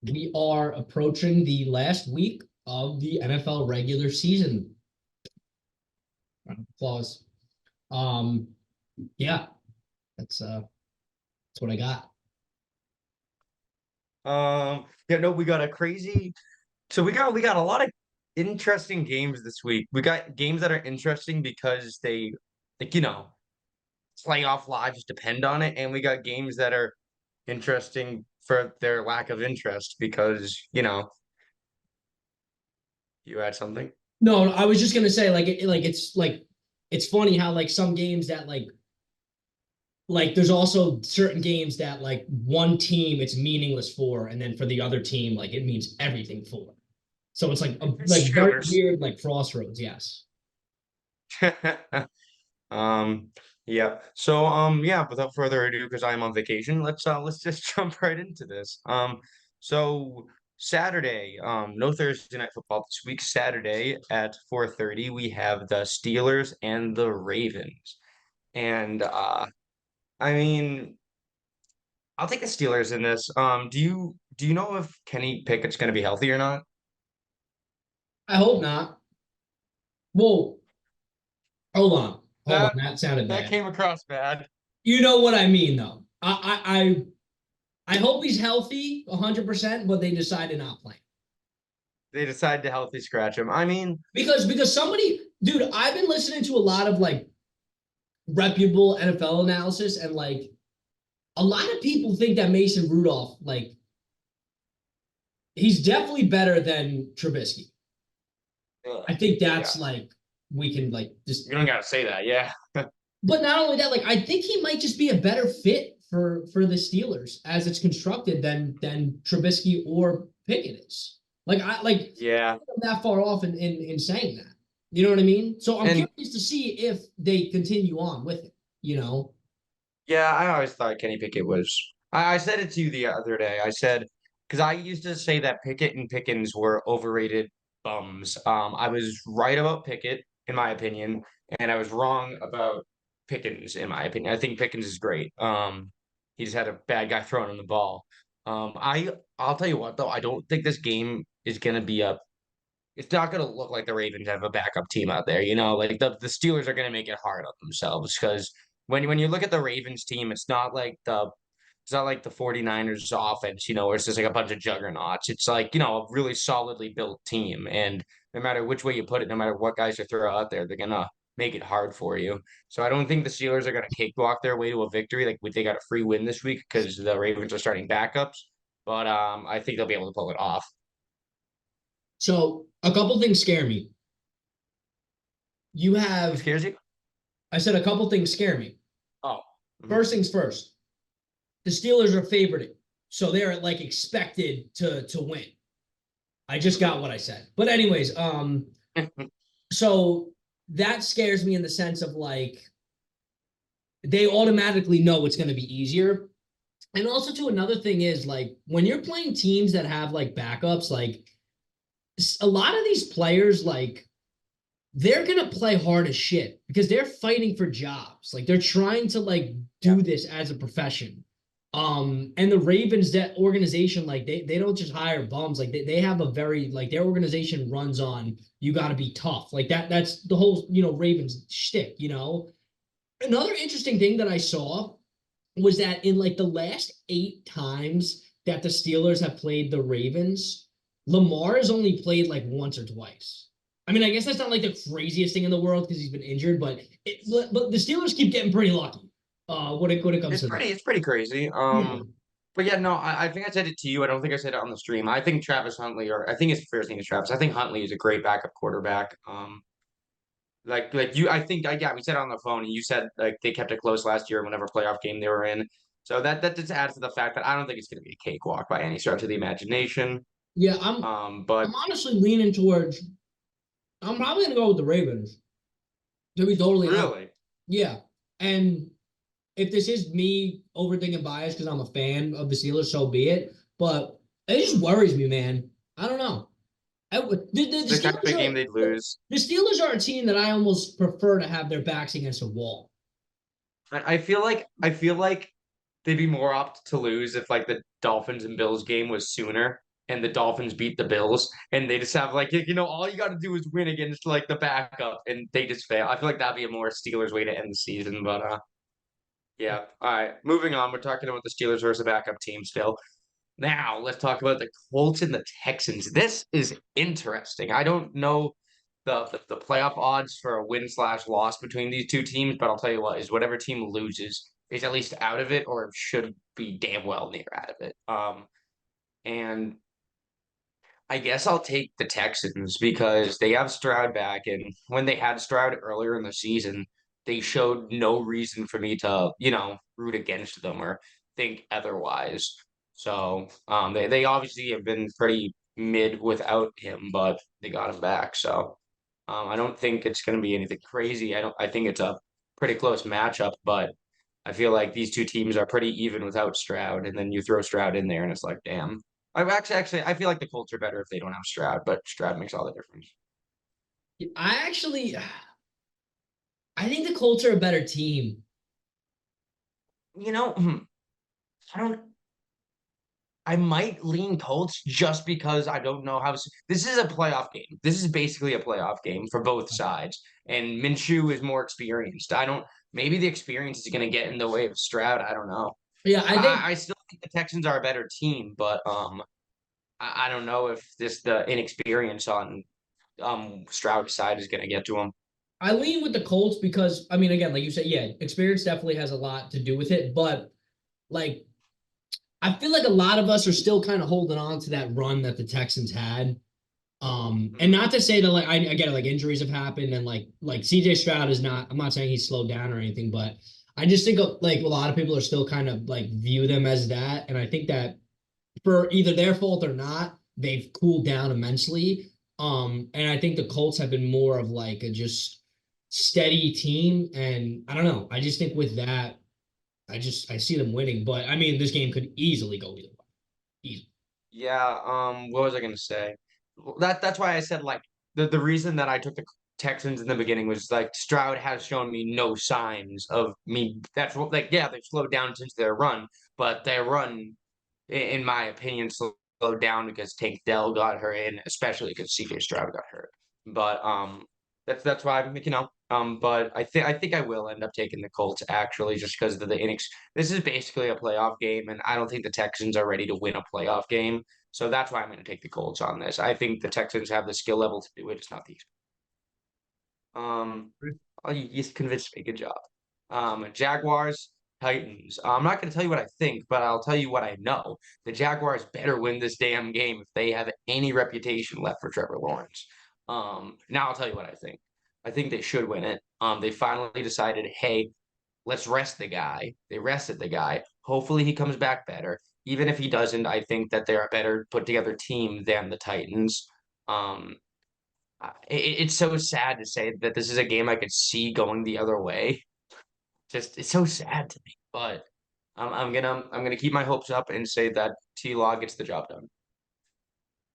We are approaching the last week of the NFL regular season. Applause. Um, yeah, that's what I got. Yeah, no, we got a crazy. So we got a lot of interesting games this week. We got games that are interesting because they, like, playoff lives depend on it, and we got games that are interesting for their lack of interest because, you had something. No, I was just gonna say it's funny how like some games that like there's also certain games that like one team it's meaningless for, and then for the other team like it means everything for. So it's It's like true. very weird like crossroads. Yes. Um, yeah. So, yeah, without further ado, because I'm on vacation, let's just jump right into this. So Saturday, no Thursday night football this week. Saturday at 4:30, we have the Steelers and the Ravens. And I mean, I'll take the Steelers in this. Do you know if Kenny Pickett's gonna be healthy or not? I hope not. Whoa, hold on. That That sounded that bad. came across bad. You know what I mean, though. I hope he's healthy 100%, but they decided not playing They decided to healthy scratch him. I mean, because somebody, dude, I've been listening to a lot of like reputable NFL analysis, and like a lot of people think that Mason Rudolph, like he's definitely better than Trubisky. ugh, I think yeah. that's like we can like You just, don't gotta say that, yeah. but not only that, like I think he might just be a better fit for the Steelers as it's constructed than Trubisky or Pickett is. Like I like Yeah. that far off in saying that. You know what I mean? So I'm And curious to see if they continue on with it. You know? yeah, I always thought Kenny Pickett was. I said it to you the other day. I said, because I used to say that Pickett and Pickens were overrated bums. I was right about Pickett, in my opinion, and I was wrong about Pickens, in my opinion. I think Pickens is great. He just had a bad guy throwing him the ball. I'll tell you what though, I don't think this game is gonna be a it's not going to look like the Ravens have a backup team out there. Like the Steelers are going to make it hard on themselves because when you look at the Ravens team, it's not like the 49ers offense, where it's just like a bunch of juggernauts. It's like, a really solidly built team. And no matter which way you put it, no matter what guys you throw out there, they're going to make it hard for you. So I don't think the Steelers are going to cakewalk their way to a victory. Like they got a free win this week because the Ravens are starting backups. But I think they'll be able to pull it off. So a couple things scare me. You Who have scares you? I said a couple things scare me. Oh. Mhm. First things first, the Steelers are favored, so they're like expected to win. I just got what I said. But anyways, so that scares me in the sense of like they automatically know it's going to be easier. And also, to another thing is like when you're playing teams that have like backups, like a lot of these players, like they're gonna play hard as shit because they're fighting for jobs. Like they're trying to like Yeah. do this as a profession. And the Ravens, that organization, like they don't just hire bums. Like they have a very like their organization runs on you got to be tough. Like that's the whole Ravens shtick. Another interesting thing that I saw was that in like the last 8 times that the Steelers have played the Ravens, Lamar has only played like once or twice. I mean, I guess that's not like the craziest thing in the world because he's been injured, but the Steelers keep getting pretty lucky when it comes It's to that. pretty it's pretty crazy. Yeah. But yeah, no, I think I said it to you. I don't think I said it on the stream. I think Travis Huntley, or I think his first name is Travis. I think Huntley is a great backup quarterback. Like you, I think, yeah, we said it on the phone, and you said like they kept it close last year, whenever playoff game they were in. So that just adds to the fact that I don't think it's going to be a cakewalk by any stretch of the imagination. Yeah, I'm But I'm honestly leaning towards I'm probably gonna go with the Ravens, to be totally honest. really, Yeah. And if this is me overthinking bias because I'm a fan of the Steelers, so be it. But it just worries me, man. I don't know. The the kind of Steelers big are game they'd lose. the Steelers are a team that I almost prefer to have their backs against a wall. I feel like they'd be more apt to lose if like the Dolphins and Bills game was sooner. and the Dolphins beat the Bills, and they just have like all you got to do is win against like the backup, and they just fail. I feel like that'd be a more Steelers way to end the season, but yeah. All right, moving on. We're talking about the Steelers versus the backup team still. Now let's talk about the Colts and the Texans. This is interesting. I don't know the playoff odds for a win slash loss between these two teams, but I'll tell you what, is whatever team loses is at least out of it or should be damn well near out of it. And I guess I'll take the Texans because they have Stroud back, and when they had Stroud earlier in the season, they showed no reason for me to, root against them or think otherwise. So they obviously have been pretty mid without him, but they got him back. So I don't think it's going to be anything crazy. I think it's a pretty close matchup, but I feel like these two teams are pretty even without Stroud, and then you throw Stroud in there, and it's like, damn. I feel like the Colts are better if they don't have Stroud, but Stroud makes all the difference. I actually, I think the Colts are a better team. You know, I don't. I might lean Colts just because I don't know how. This is a playoff game. This is basically a playoff game for both sides, and Minshew is more experienced. I don't. Maybe the experience is going to get in the way of Stroud. I don't know. Yeah, I think I still think the Texans are a better team, but I don't know if the inexperience on Stroud's side is going to get to him. I lean with the Colts because I mean, again, like you said, yeah, experience definitely has a lot to do with it, but like I feel like a lot of us are still kind of holding on to that run that the Texans had. And not to say that like I get it, like injuries have happened and like CJ Stroud is not, I'm not saying he's slowed down or anything, but I just think like a lot of people are still kind of like view them as that. And I think that for either their fault or not, they've cooled down immensely. And I think the Colts have been more of like a just steady team. And I don't know. I just think with that, I see them winning. But I mean, this game could easily go either way. Easily. Yeah, what was I gonna say? That's why I said like the reason that I took the Texans in the beginning was like Stroud has shown me no signs of me. That's what like yeah, they've slowed down since their run, but their run, in my opinion, slowed down because Tank Dell got hurt, and especially because CJ Stroud got hurt. But that's why I'm but I think I will end up taking the Colts actually just because of the inex. This is basically a playoff game, and I don't think the Texans are ready to win a playoff game. So that's why I'm going to take the Colts on this. I think the Texans have the skill level to do it. It's not the um. Oh, you convinced me. Good job. Jaguars, Titans. I'm not going to tell you what I think, but I'll tell you what I know. The Jaguars better win this damn game if they have any reputation left for Trevor Lawrence. Now I'll tell you what I think. I think they should win it. They finally decided, hey, let's rest the guy. They rested the guy. Hopefully he comes back better. Even if he doesn't, I think that they're a better put together team than the Titans. Um, it's so sad to say that this is a game I could see going the other way. Just it's so sad to me, but I'm gonna keep my hopes up and say that T Law gets the job done.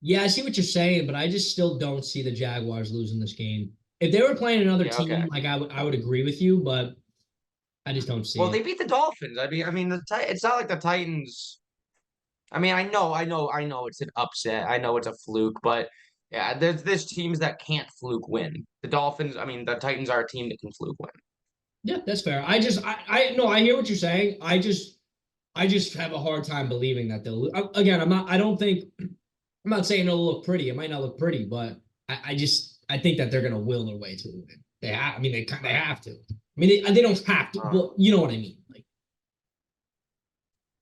Yeah, I see what you're saying, but I just still don't see the Jaguars losing this game. If they were playing another Yeah, okay. team, like I would agree with you, but I just don't see Well, it. they beat the Dolphins. I mean, it's not like the Titans. I mean, I know it's an upset. I know it's a fluke, but yeah, there's teams that can't fluke win. The Dolphins. I mean, the Titans are a team that can fluke win. Yeah, that's fair. I no, I hear what you're saying. I just have a hard time believing that they'll again, I don't think I'm not saying it'll look pretty. It might not look pretty, but I think that they're gonna will their way to a win. I mean they have to. I mean they don't have to, Uh, but you know what I mean. Like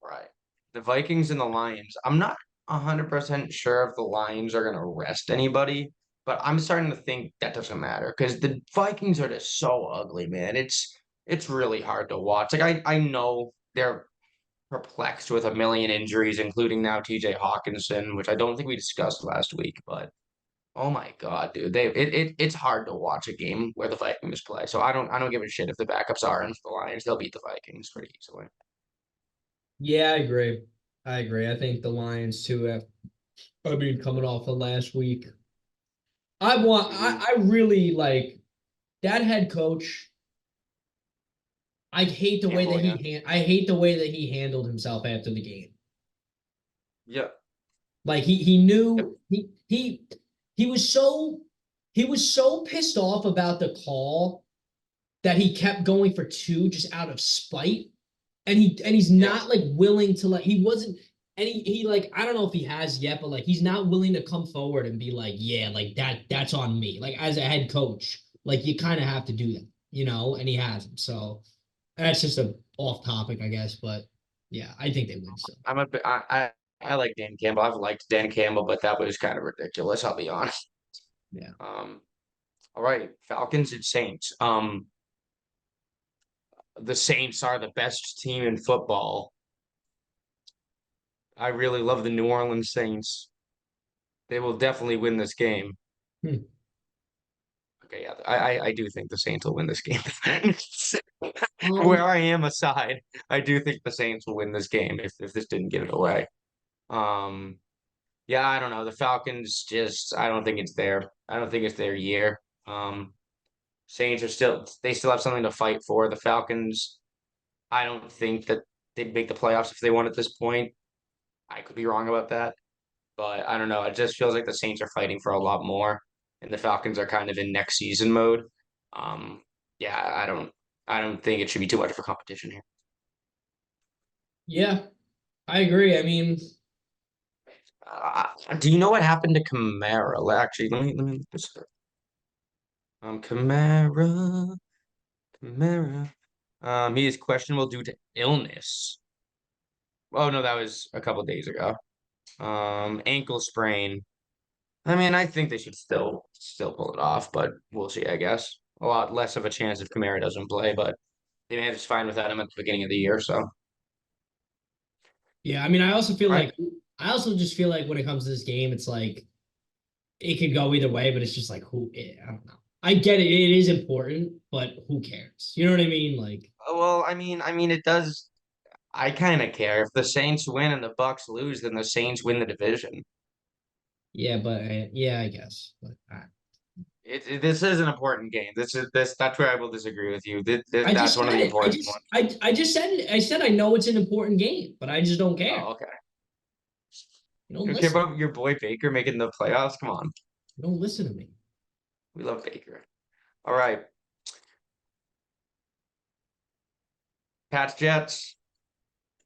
right. The Vikings and the Lions. I'm not 100% sure if the Lions are gonna rest anybody, but I'm starting to think that doesn't matter because the Vikings are just so ugly, man. It's really hard to watch. Like I know they're perplexed with a million injuries, including now TJ Hawkinson, which I don't think we discussed last week, but oh my God, dude. It's hard to watch a game where the Vikings play. So I don't give a shit if the backups are in the Lions. They'll beat the Vikings pretty easily. yeah, I agree. I agree. I think the Lions too have I mean coming off of last week. Mhm. I really like that head coach. I hate the way that Campbell, yeah. I hate the way that he handled himself after the game. Yeah. Like he knew he was so pissed off about the call that he kept going for two just out of spite. And he's Yeah. not like willing to like he wasn't and he like I don't know if he has yet, but like he's not willing to come forward and be like, yeah, like that's on me. Like as a head coach, like you kind of have to do that, and he hasn't. So that's just a off topic, I guess. But yeah, I think they win. So I like Dan Campbell. I've liked Dan Campbell, but that was kind of ridiculous, I'll be honest. yeah. All right, Falcons and Saints. The Saints are the best team in football. I really love the New Orleans Saints. They will definitely win this game. Hmm. Okay, yeah, I do think the Saints will win this game. Where Um, I am aside, I do think the Saints will win this game if this didn't get it away. Um, yeah, I don't know. The Falcons just I don't think it's there. I don't think it's their year. Um, Saints are still have something to fight for. The Falcons, I don't think that they'd make the playoffs if they won at this point. I could be wrong about that, but I don't know. It just feels like the Saints are fighting for a lot more, and the Falcons are kind of in next season mode. Um, yeah, I don't think it should be too much of a competition here. yeah, I agree. I mean, Do you know what happened to Kamara? Actually, let me look this up. Kamara. He is questionable due to illness. Oh no, that was a couple days ago. Ankle sprain. I mean, I think they should still pull it off, but we'll see, I guess. A lot less of a chance if Kamara doesn't play, but they managed fine without him at the beginning of the year, so yeah, I mean, all right. I also just feel like when it comes to this game, it's like it could go either way, but it's just like I don't know. I get it, it is important, but who cares? You know what I mean? Like, Well, I mean it does I kind of care. If the Saints win and the Bucks lose, then the Saints win the division. yeah, but yeah, I guess. But This is an important game. That's where I will disagree with you. I That's just one of said the it. important ones. I just said it. I said I know it's an important game, but I just don't care. Oh, okay. You don't You care listen. about your boy Baker making the playoffs? Come on. You don't listen to me. We love Baker. All right. Pats Jets.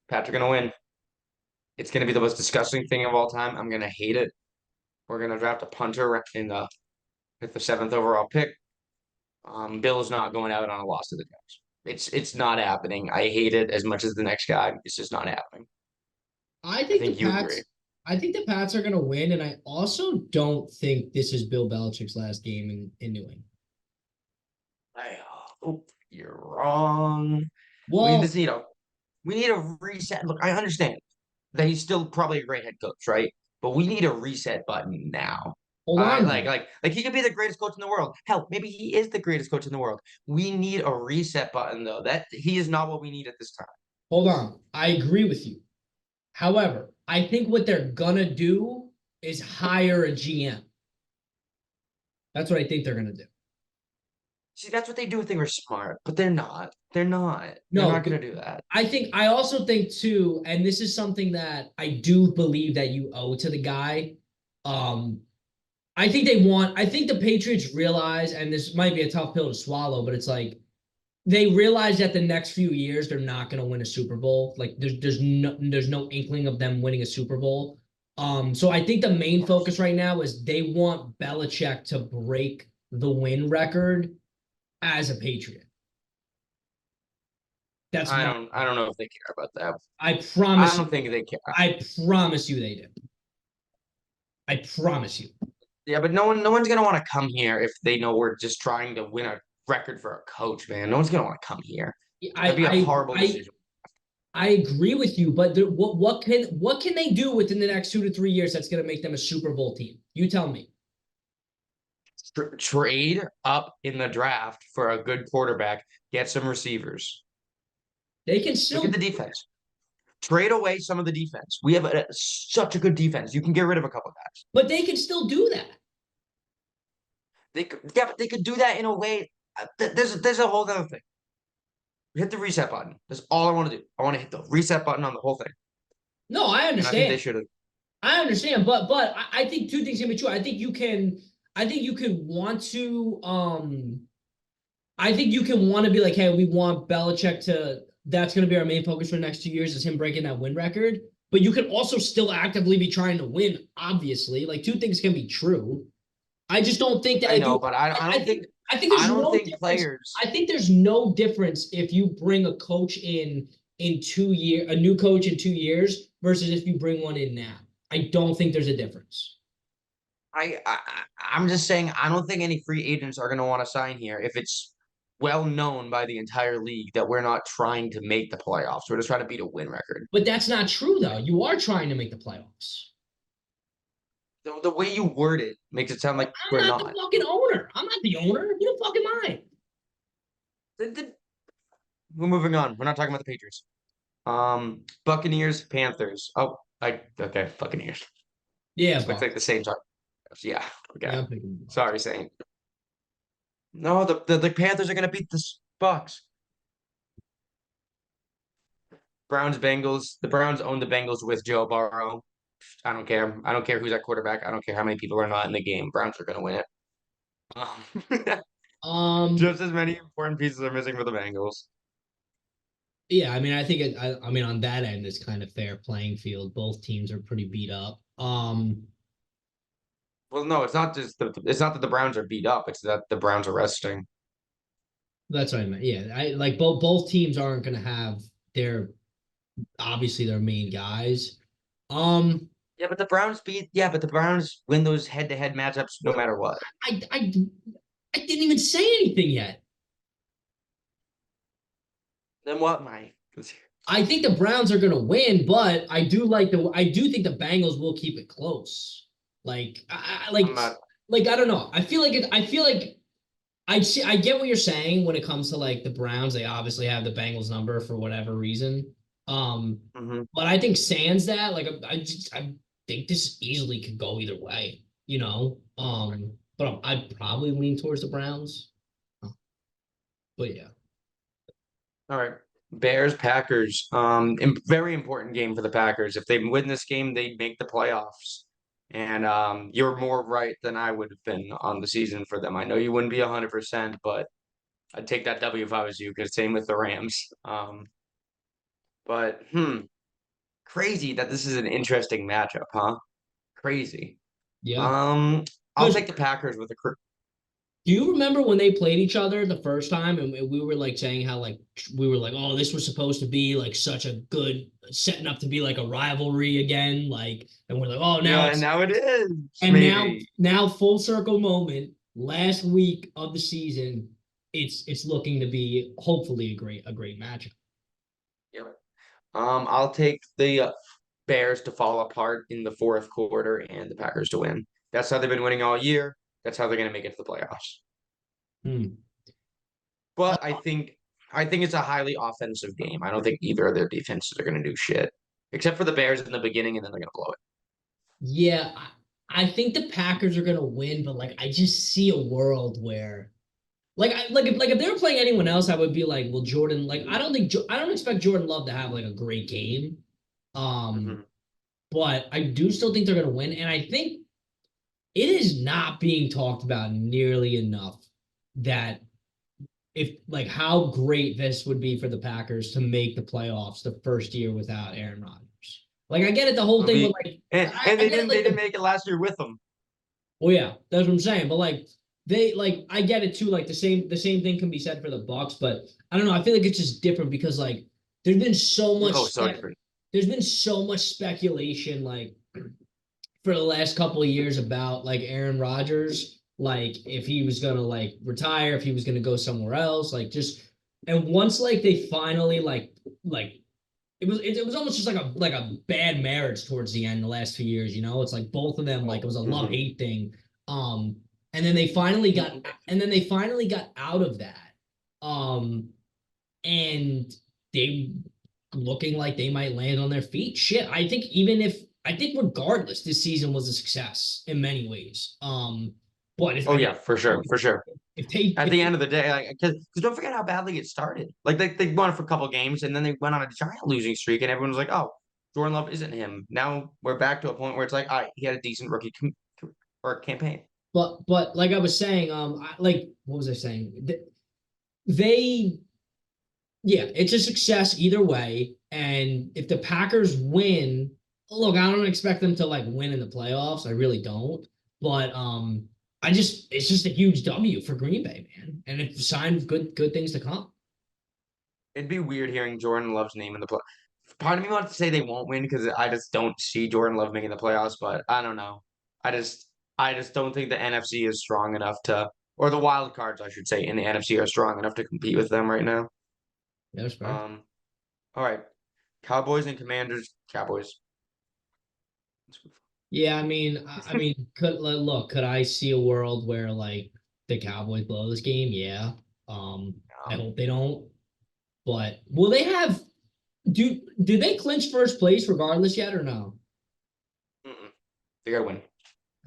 Pats are gonna win. It's gonna be the most disgusting thing of all time. I'm gonna hate it. We're gonna draft a punter in the with the seventh overall pick. Bill's not going out on a loss to the Jets. It's not happening. I hate it as much as the next guy. It's just not happening. I I think the think you agree. Pats. I think the Pats are going to win, and I also don't think this is Bill Belichick's last game in New England. I hope you're wrong. We just Well, need a we need a reset. Look, I understand that he's still probably a great head coach, right? But we need a reset button now. hold I on though. like he could be the greatest coach in the world. Hell, maybe he is the greatest coach in the world. We need a reset button though. That he is not what we need at this time. Hold on. I agree with you. However, I think what they're gonna do is hire a GM. That's what I think they're gonna do. See, that's what they do if they were smart, but they're not. They're not. They're No, not gonna do that. I also think too, and this is something that I do believe that you owe to the guy. Um, I think the Patriots realize, and this might be a tough pill to swallow, but it's like they realize that the next few years they're not going to win a Super Bowl. Like there's no inkling of them winning a Super Bowl. So I think the main focus right now is they want Belichick to break the win record as a Patriot. That's my. I don't know if they care about that. I I promise you. don't think they care. I promise you they do. I promise you. Yeah, but no one's gonna want to come here if they know we're just trying to win a record for a coach, man. No one's gonna want to come here. That'd be a I horrible I decision. I agree with you, but what can they do within the next 2 to 3 years that's going to make them a Super Bowl team? You tell me. Trade up in the draft for a good quarterback, get some receivers. They can Look still, at the defense. Trade away some of the defense. We have such a good defense. You can get rid of a couple of guys. but they can still do that. They could, yeah, but they could do that in a way. There's a whole other thing. Hit the reset button. That's all I want to do. I want to hit the reset button on the whole thing, No, I and I think they understand. should have. I understand, but I think two things can be true. I think you can want to I think you can want to be like, hey, we want Belichick to that's gonna be our main focus for the next 2 years is him breaking that win record. But you can also still actively be trying to win, obviously. Like two things can be true. I just don't think that I if know, you but I think I think I there's don't no think difference. players. I think there's no difference if you bring a coach in 2 year, a new coach in 2 years versus if you bring one in now. I don't think there's a difference. I'm just saying I don't think any free agents are going to want to sign here if it's well known by the entire league that we're not trying to make the playoffs. We're just trying to beat a win record. But that's not true though. You are trying to make the playoffs. The way you word it makes it sound like I'm we're not the not. fucking owner. I'm not the owner. Who the fuck am I? We're moving on. We're not talking about the Patriots. Buccaneers, Panthers. Oh, okay, Buccaneers. Yeah, Looks Buck. like the same time. Yeah, Yeah, okay. I'm picking the Sorry, Bucks. Saint. No, the Panthers are gonna beat the Bucks. Browns, Bengals. The Browns own the Bengals with Joe Burrow. I don't care. I don't care who's at quarterback. I don't care how many people are not in the game. Browns are gonna win it. Um, Um, just as many important pieces are missing for the Bengals. yeah, I mean, I think I mean, on that end, it's kind of fair playing field. Both teams are pretty beat up. Well, no, it's not that the Browns are beat up. It's that the Browns are resting. That's what I meant. Yeah, I like both teams aren't going to have their obviously their main guys. Um, Yeah, but the Browns beat. Yeah, but the Browns win those head-to-head matchups no matter what. I I I didn't even say anything yet. Then what, Mike? I think the Browns are going to win, but I do think the Bengals will keep it close. Like I'm not. like I don't know. I feel like I get what you're saying when it comes to like the Browns. They obviously have the Bengals number for whatever reason. Mhm. But I think sans that, like I think this easily could go either way, you know. But I'd probably lean towards the Browns. But yeah. All right. Bears, Packers. Very important game for the Packers. If they win this game, they make the playoffs. And you're more right than I would have been on the season for them. I know you wouldn't be 100%, but I'd take that W if I was you. Because same with the Rams. But crazy that this is an interesting matchup, huh? Crazy. Yeah. Um, I'll Because take the Packers with a. do you remember when they played each other the first time and we were like saying how like we were like, oh, this was supposed to be like such a good setting up to be like a rivalry again, like, and we're like, oh, now Yeah, and it's now it is and maybe. now full circle moment, last week of the season, it's looking to be hopefully a great matchup. Yep. I'll take the Bears to fall apart in the fourth quarter and the Packers to win. That's how they've been winning all year. That's how they're going to make it to the playoffs. Hmm. But I think it's a highly offensive game. I don't think either of their defenses are going to do shit, except for the Bears in the beginning, and then they're going to blow it. Yeah, I think the Packers are gonna win, but like I just see a world where like if they were playing anyone else, I would be like, well, Jordan, like I don't expect Jordan Love to have like a great game. Um, Hmm. but I do still think they're gonna win, and I think it is not being talked about nearly enough that if like how great this would be for the Packers to make the playoffs the first year without Aaron Rodgers. Like I get it, the whole It'll thing, but be like and I get it, they like didn't the make it last year with them. well, yeah, that's what I'm saying. But like they like I get it too. Like the same thing can be said for the Bucks, but I don't know. I feel like it's just different because like there's been so much Oh, so different. there's been so much speculation like for the last couple of years about like Aaron Rodgers, like if he was gonna like retire, if he was gonna go somewhere else, like just and once like they finally like it was almost just like a bad marriage towards the end the last few years, you know? It's like both of them like it was a Hmm. love-hate thing. Um and then they finally got out of that. Um and they looking like they might land on their feet. Shit, I think regardless, this season was a success in many ways. But if Oh I mean yeah, for sure, for sure. At if the they end of the day, like, because don't forget how badly it started. Like they won for a couple games and then they went on a giant losing streak, and everyone was like, "Oh, Jordan Love isn't him. Now we're back to a point where it's like, all right, he had a decent rookie or campaign. But like I was saying, like what was I saying? They yeah, it's a success either way. And if the Packers win, look, I don't expect them to like win in the playoffs. I really don't. But I just it's just a huge W for Green Bay, man. And it's a sign of good things to come. It'd be weird hearing Jordan Love's name in the play. Part of me wants to say they won't win because I just don't see Jordan Love making the playoffs, but I don't know. I just I just don't think the NFC is strong enough to, or the wild cards, I should say, in the NFC are strong enough to compete with them right now. Yeah, that's fair. Um, all right, Cowboys and Commanders. Cowboys. Yeah, I mean, look, could I see a world where like the Cowboys blow this game? Yeah. I hope they don't. But will they have do they clinch first place regardless yet or no? Mm-mm. They gotta win.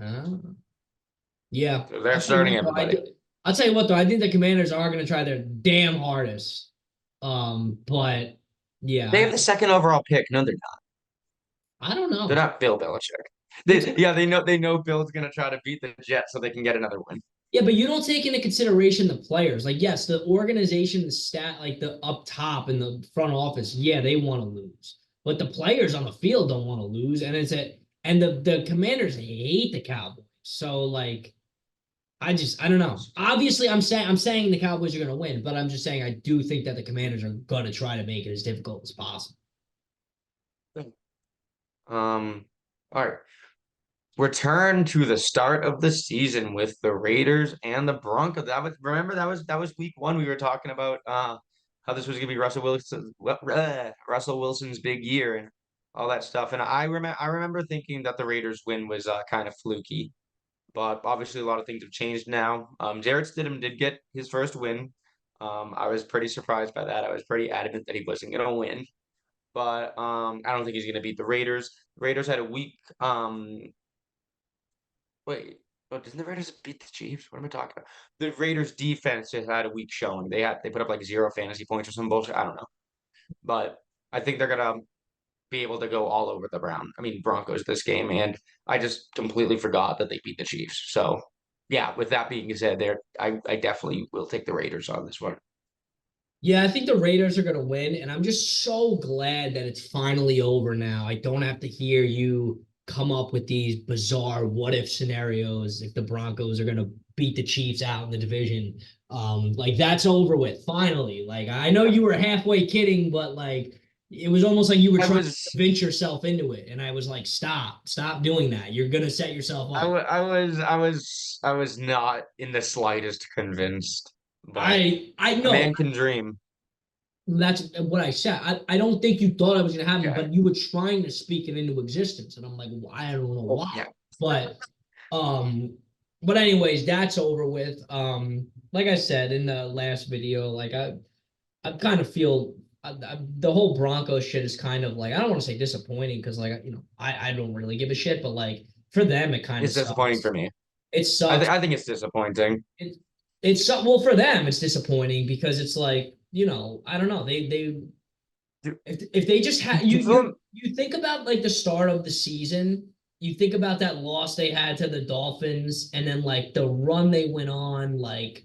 Uh, yeah. They're starting everybody. I'll tell you what though, I think the Commanders are gonna try their damn hardest. But yeah, They have the second overall pick. No, they're not. I don't They're know. not Bill Belichick. You take, Yeah, they know Bill's gonna try to beat the Jets so they can get another win. yeah, but you don't take into consideration the players. Like, yes, the organization, the stat, like the up top in the front office, yeah, they want to lose. But the players on the field don't want to lose. And the Commanders hate the Cowboys. So like I don't know. Obviously, I'm saying the Cowboys are going to win, but I'm just saying I do think that the Commanders are going to try to make it as difficult as possible. All right. Return to the start of the season with the Raiders and the Broncos. That was week one. We were talking about how this was gonna be Russell Wilson's big year and all that stuff. And I remember thinking that the Raiders win was kind of fluky, but obviously a lot of things have changed now. Jarrett Stidham did get his first win. I was pretty surprised by that. I was pretty adamant that he wasn't gonna win, but I don't think he's gonna beat the Raiders. The Raiders had a week. Wait, oh, didn't the Raiders beat the Chiefs? What am I talking about? The Raiders defense just had a weak showing. They put up like 0 fantasy points or some bullshit. I don't know. But I think they're gonna be able to go all over the Broncos this game. And I just completely forgot that they beat the Chiefs. So yeah, with that being said, I definitely will take the Raiders on this one. Yeah, I think the Raiders are going to win, and I'm just so glad that it's finally over now. I don't have to hear you come up with these bizarre what if scenarios if the Broncos are going to beat the Chiefs out in the division. Like that's over with finally. Like I know you were halfway kidding, but like it was almost like you were I trying to was convince yourself into it, and I was like, stop doing that. You're going to set yourself I, up. wa- I was not in the slightest convinced, but I a know man can dream. that's what I said. I don't think you thought I was gonna happen, Yeah. but you were trying to speak it into existence, and I'm like, well, I don't know Oh, why. yeah. But um, but anyways, that's over with. Like I said in the last video, like I kind of feel the whole Broncos shit is kind of like I don't want to say disappointing because like I don't really give a shit, but like for them it kind of It's disappointing sucks. for me. It I sucks think I think it's disappointing. it, it's well for them it's disappointing because it's like I don't know they Do, if they just had do them, you think about like the start of the season, you think about that loss they had to the Dolphins and then like the run they went on, like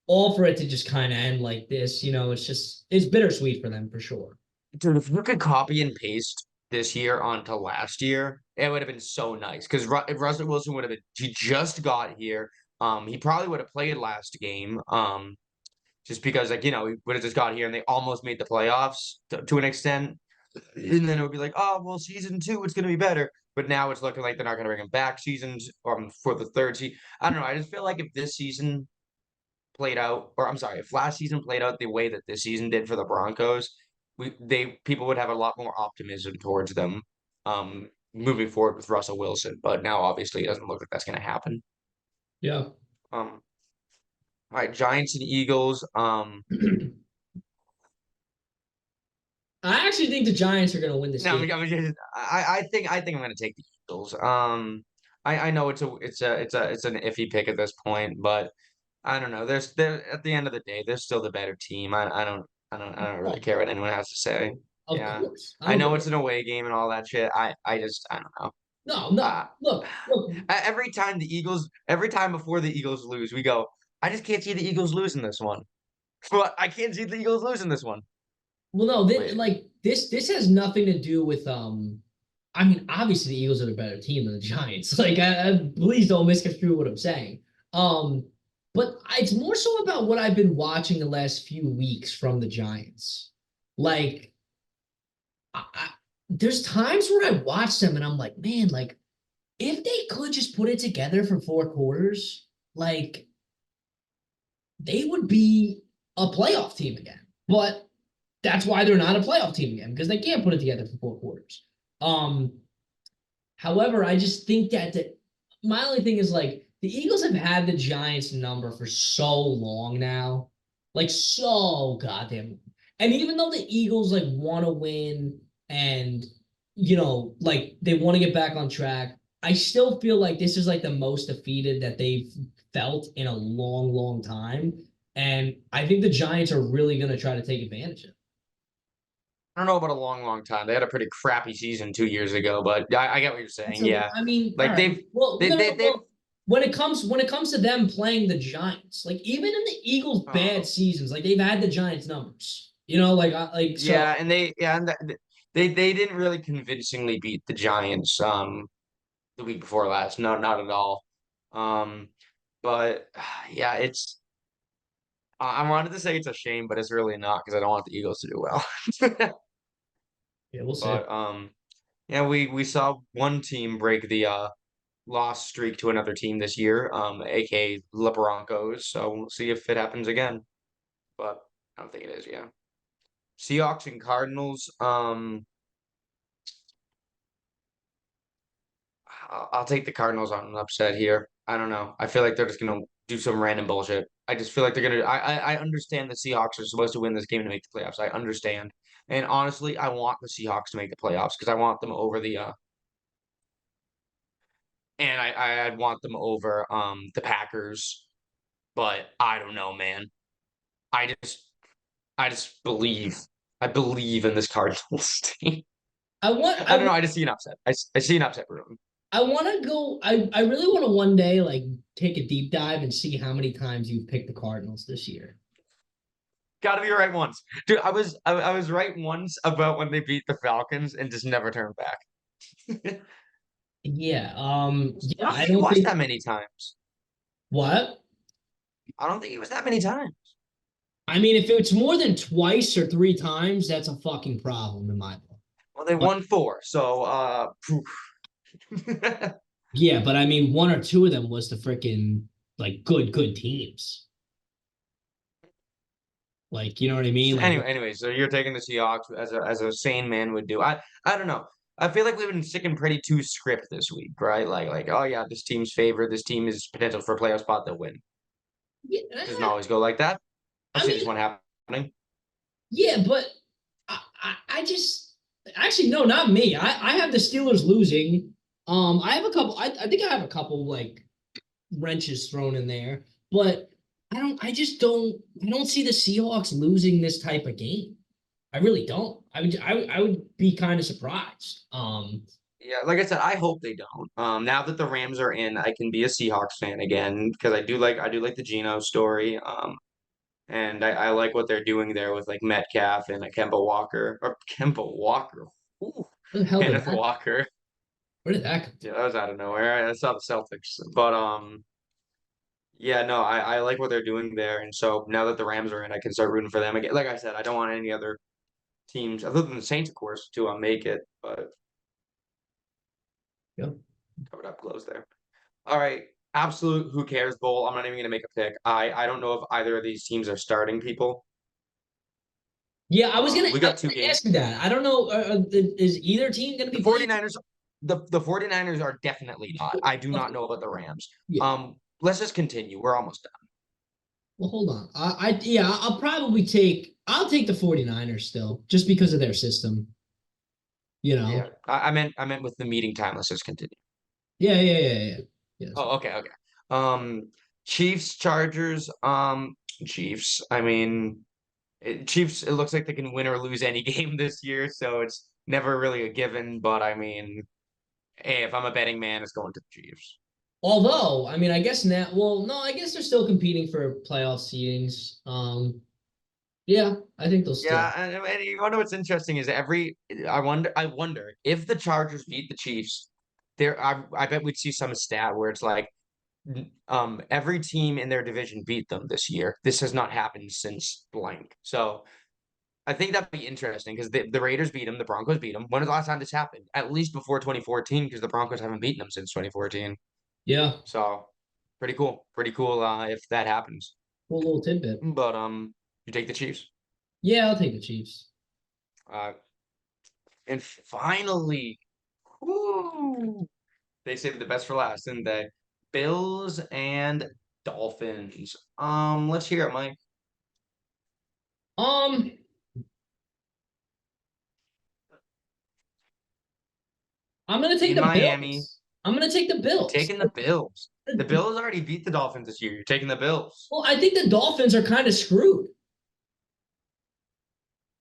all for it to just kind of end like this, it's bittersweet for them for sure. dude, if you could copy and paste this year onto last year, it would have been so nice. Because if Russell Wilson would have been, he just got here. He probably would have played last game. Just because like he would have just got here and they almost made the playoffs to an extent. And then it would be like, oh well, season two, it's gonna be better. But now it's looking like they're not gonna bring him back seasons for the third season. I don't know. I just feel like if this season played out, or I'm sorry, if last season played out the way that this season did for the Broncos, people would have a lot more optimism towards them moving forward with Russell Wilson. But now obviously it doesn't look like that's gonna happen. Yeah. Um all right, Giants and Eagles. I actually think the Giants are going to win this No, game. I think I'm gonna take the Eagles. I know it's an iffy pick at this point, but I don't know. They're at the end of the day, they're still the better team. I don't really care what anyone has to say. Of Yeah. course. I I don't know give it's an away game and all that shit. I don't know. no, no. Uh, Look. every time before the Eagles lose, we go, I just can't see the Eagles losing this one. But I can't see the Eagles losing this one. Well, no, Wait. like this has nothing to do with I mean, obviously the Eagles are a better team than the Giants. Like, please don't misconstrue what I'm saying. But it's more so about what I've been watching the last few weeks from the Giants. Like, there's times where I watch them and I'm like, man, like if they could just put it together for 4 quarters, like they would be a playoff team again. But that's why they're not a playoff team again because they can't put it together for 4 quarters. Um, However, I just think that my only thing is like the Eagles have had the Giants number for so long now, like so goddamn. And even though the Eagles like want to win and like they want to get back on track, I still feel like this is like the most defeated that they've felt in a long, long time. And I think the Giants are really going to try to take advantage of it. I don't know about a long, long time. They had a pretty crappy season 2 years ago, but I get what you're saying. So Yeah. I mean, all Like right. Well, no, no, they've well, when it comes to them playing the Giants, like even in the Eagles' uh, bad seasons, like they've had the Giants numbers. Like so. yeah, and they didn't really convincingly beat the Giants the week before last. No, not at all. Um, but yeah, I wanted to say it's a shame, but it's really not because I don't want the Eagles to do well. Yeah, we'll see. But yeah, we saw one team break the loss streak to another team this year, aka the Broncos. So we'll see if it happens again. But I don't think it is, yeah. Seahawks and Cardinals. I'll take the Cardinals on an upset here. I don't know. I feel like they're just gonna do some random bullshit. I just feel like they're gonna. I understand the Seahawks are supposed to win this game to make the playoffs. I understand, and honestly, I want the Seahawks to make the playoffs because I want them over the and I'd want them over the Packers. But I don't know, man. I just I just believe I believe in this Cardinals team. I want I don't know. I just see an upset. I see an upset brewing. I want to go. I really want to one day like take a deep dive and see how many times you've picked the Cardinals this year. Got to be right once, dude. I was right once about when they beat the Falcons and just never turned back. Yeah. I Yeah. don't I think he don't was think that many times. what. I don't think he was that many times. I mean, if it's more than twice or 3 times, that's a fucking problem in my book. Well, they But won four, so yeah, but I mean, one or two of them was the freaking like good teams. Like, you know what I mean? Like, anyway, so you're taking the Seahawks as a sane man would do. I don't know. I feel like we've been sticking pretty to script this week, right? Like oh yeah, this team's favored. This team is potential for a playoff spot. They'll win. yeah, Doesn't always go like that. I I see mean, this one happening. yeah, but I just actually no, not me. I have the Steelers losing. I have a couple. I think I have a couple like wrenches thrown in there, but I just don't. I don't see the Seahawks losing this type of game. I really don't. I would be kind of surprised. Yeah, like I said, I hope they don't. Now that the Rams are in, I can be a Seahawks fan again because I do like the Geno story. And I like what they're doing there with like Metcalf and Kemba Walker or Kemba Walker. Ooh, Where the hell did Kenneth that? Walker. Where did that come Yeah, from? that was out of nowhere. I saw the Celtics, but yeah, no, I like what they're doing there, and so now that the Rams are in, I can start rooting for them again. Like I said, I don't want any other teams other than the Saints, of course, to make it, but Yep. covered up close there. All right, absolute who cares bowl. I'm not even gonna make a pick. I don't know if either of these teams are starting people. Yeah, We I got was two gonna games. ask you that. I don't know. Is either team gonna The be playing? 49ers, the 49ers are definitely not. I do not know about the Rams. Yeah. Let's just continue. We're almost done. Well, hold on. Yeah, I'll take the 49ers still, just because of their system, you know. Yeah, I meant with the meeting time. Let's just continue. Yeah. Yes. Oh, okay, okay. Um, Chiefs, Chargers, Chiefs. I mean, Chiefs, it looks like they can win or lose any game this year, so it's never really a given. But I mean, hey, if I'm a betting man, it's going to the Chiefs. Although, I mean, I guess now, well, no, I guess they're still competing for playoff seedings. Yeah, I think they'll Yeah, still. and you wonder what's interesting is I wonder if the Chargers beat the Chiefs, I bet we'd see some stat where it's like every team in their division beat them this year. This has not happened since blank. So I think that'd be interesting because the Raiders beat them, the Broncos beat them. When was the last time this happened? At least before 2014, because the Broncos haven't beaten them since 2014. Yeah, So pretty cool. Pretty cool if that happens. cool little tidbit. But you take the Chiefs. Yeah, I'll take the Chiefs. Uh and finally, whoo, they saved the best for last, didn't they? Bills and Dolphins. Let's hear it, Mike. Um, I'm gonna take In the Miami, Bills. I'm gonna take the you're Bills. taking the Bills. The Bills already beat the Dolphins this year. You're taking the Bills. Well, I think the Dolphins are kind of screwed.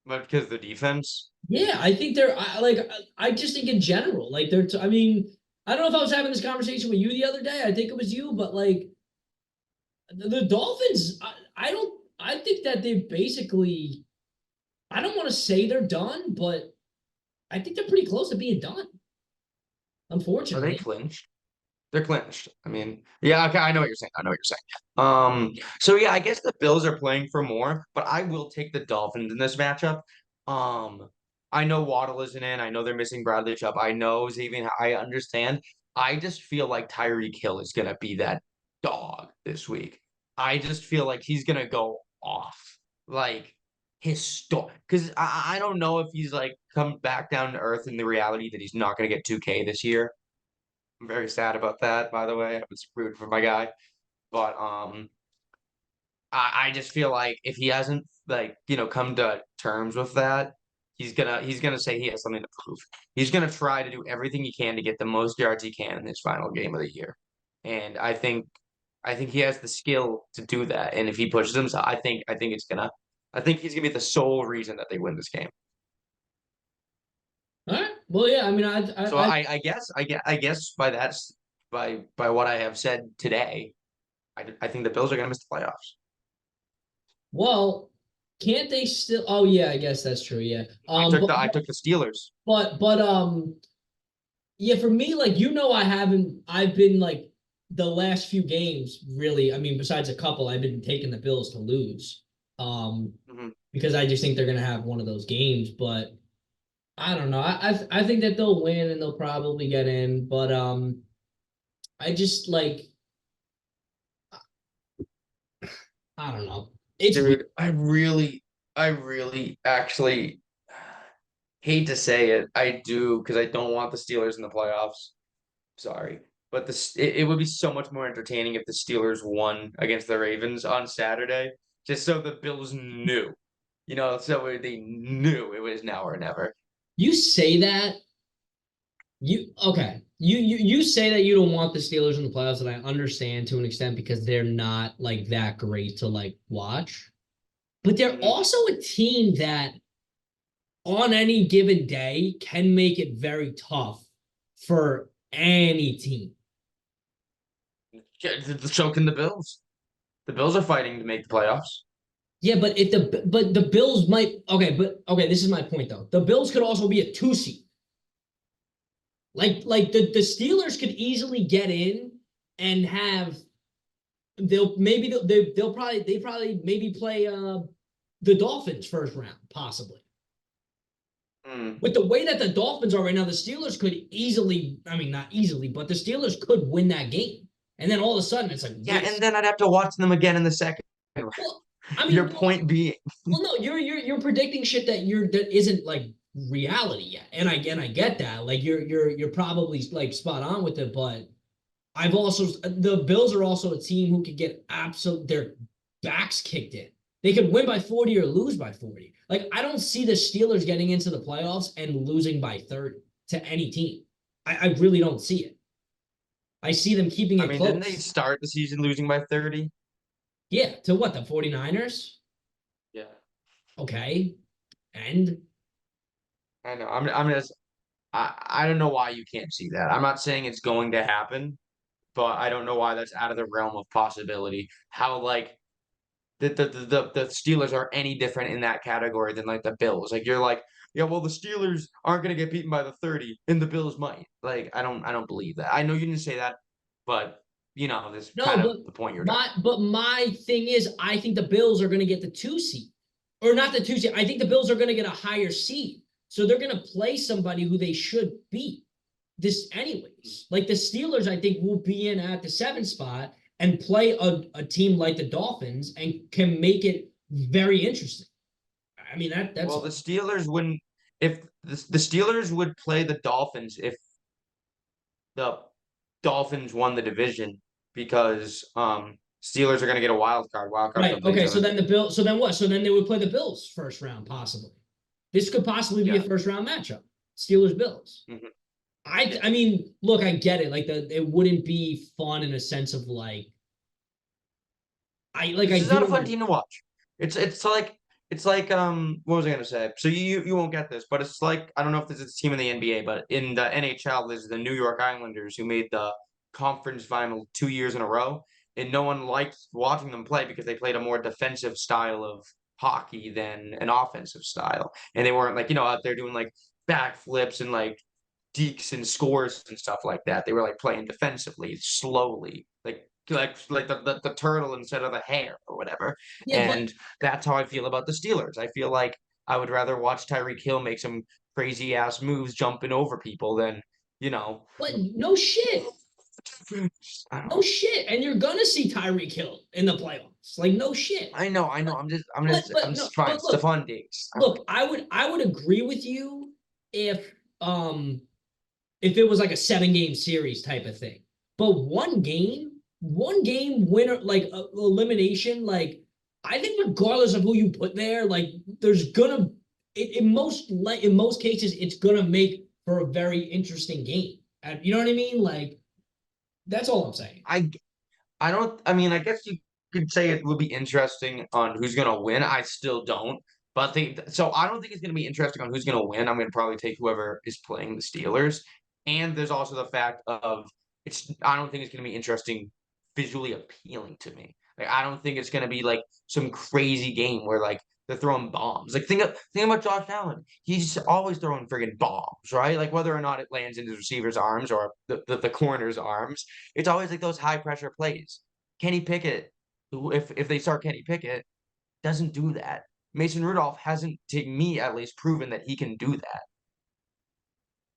But because of the defense. Yeah, I think they're I just think in general, like I mean, I don't know if I was having this conversation with you the other day. I think it was you, but like the Dolphins, I don't I think that they basically I don't want to say they're done, but I think they're pretty close to being done, Are they unfortunately. clinched? They're clinched. I mean, yeah, okay, I know what you're saying. I know what you're saying. So yeah, I guess the Bills are playing for more, but I will take the Dolphins in this matchup. Um, I know Waddle isn't in. I know they're missing Bradley Chubb. I know Xavier. I understand. I just feel like Tyreek Hill is gonna be that dog this week. I just feel like he's gonna go off, like because I don't know if he's like come back down to earth in the reality that he's not gonna get 2K this year. I'm very sad about that, by the way. I was rooting for my guy. But I just feel like if he hasn't like, come to terms with that, he's gonna say he has something to prove. He's gonna try to do everything he can to get the most yards he can in his final game of the year. And I think he has the skill to do that. And if he pushes himself, I think he's gonna be the sole reason that they win this game. All right. Well, yeah, I mean, So I guess by what I have said today, I think the Bills are going to miss the playoffs. well, can't they still? Oh, yeah, I guess that's true. Yeah. I took the Steelers. But yeah, for me, like I've been like the last few games really. I mean, besides a couple, I've been taking the Bills to lose. Mhm. Because I just think they're gonna have one of those games. But I don't know. I think that they'll win and they'll probably get in. But I just like I don't know. It's weird. Dude, I really actually hate to say it. I do because I don't want the Steelers in the playoffs. Sorry. But it would be so much more entertaining if the Steelers won against the Ravens on Saturday, just so the Bills knew, so they knew it was now or never. You say that you okay. You say that you don't want the Steelers in the playoffs, and I understand to an extent because they're not like that great to like watch. But they're Mhm. also a team that on any given day can make it very tough for any team. Yeah, so can the Bills. The Bills are fighting to make the playoffs. Yeah, but the Bills might okay, this is my point though. The Bills could also be a 2 seed. Like the Steelers could easily get in and have they'll probably maybe play the Dolphins first round, possibly. Mm. With the way that the Dolphins are right now, the Steelers could easily, I mean, not easily, but the Steelers could win that game. And then all of a sudden it's like, Yeah, wait. and then I'd have to watch them again in the second round. Well, I mean, Your point being, no, you're predicting shit that isn't like reality yet. And I get that. Like you're probably like spot on with it, but I've also the Bills are also a team who could get absolute their backs kicked in. They could win by 40 or lose by 40. Like I don't see the Steelers getting into the playoffs and losing by 30 to any team. I really don't see it. I see them keeping I it mean, didn't they close. start the season losing by 30? Yeah, to what, the 49ers? Yeah. Okay. And I know. I'm just. I don't know why you can't see that. I'm not saying it's going to happen, but I don't know why that's out of the realm of possibility. How like the Steelers are any different in that category than like the Bills. Like you're like, yeah, well the Steelers aren't gonna get beaten by the 30 and the Bills might. Like I don't believe that. I know you didn't say that, but you know, that's no, kind of but the point you're my driving. but my thing is I think the Bills are gonna get the 2 seed. Or not the 2 seed. I think the Bills are gonna get a higher seed. So they're gonna play somebody who they should beat. This anyways. Like the Steelers, I think will be in at the 7 spot and play a team like the Dolphins and can make it very interesting. I mean that's Well, the all. Steelers wouldn't if the Steelers would play the Dolphins if the Dolphins won the division because Steelers are gonna get a wild card. Wild card Right. comes in Okay. So seventh. then the Bill. So then what? So then they would play the Bills first round, possibly. This could possibly be a Yeah. first round matchup. Steelers Bills. Mhm. I mean, look, I get it. Like it wouldn't be fun in a sense of like I This is not a do fun under, team to watch. It's like what was I gonna say? So you won't get this, but it's like I don't know if this is a team in the NBA, but in the NHL, there's the New York Islanders who made the conference final 2 years in a row, and no one liked watching them play because they played a more defensive style of hockey than an offensive style, and they weren't like out there doing like backflips and like dekes and scores and stuff like that. They were like playing defensively, slowly, like the turtle instead of the hare or whatever. yeah, And that's how I feel about the Steelers. I feel like I would rather watch Tyreek Hill make some crazy ass moves jumping over people than, you know, but no shit. I don't No know. shit. And you're gonna see Tyreek Hill in the playoffs. Like no shit. I know. I'm No, just fine. but It's the look, fun days. look, I would agree with you if it was like a 7 game series type of thing. But one game winner, like elimination, like I think regardless of who you put there, like there's gonna in most cases it's gonna make for a very interesting game. You know what I mean? Like that's all I'm saying. I I don't. I mean, I guess you could say it would be interesting on who's gonna win. I still don't. But so I don't think it's gonna be interesting on who's gonna win. I'm gonna probably take whoever is playing the Steelers. And there's also the fact of it's. I don't think it's gonna be interesting, visually appealing to me. Like I don't think it's gonna be like some crazy game where like they're throwing bombs. Like think about Josh Allen. He's always throwing friggin' bombs, right? Like whether or not it lands in his receiver's arms or the corner's arms, it's always like those high pressure plays. Kenny Pickett, if they start Kenny Pickett, doesn't do that. Mason Rudolph hasn't, to me at least, proven that he can do that.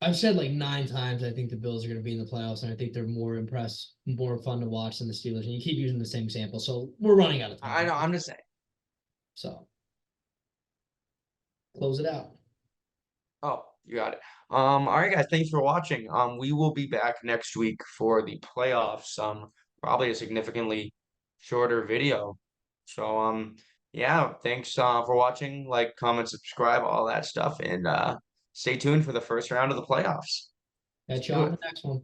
I've said like 9 times I think the Bills are going to be in the playoffs, and I think they're more fun to watch than the Steelers. And you keep using the same example, so we're running out of I time. know. I'm just saying. So close it out. Oh, you got it. All right, guys. Thanks for watching. We will be back next week for the playoffs. Probably a significantly shorter video. So, yeah. Thanks for watching. Like, comment, subscribe, all that stuff, and stay tuned for the first round of the playoffs. Let's Catch you do on it. the next one.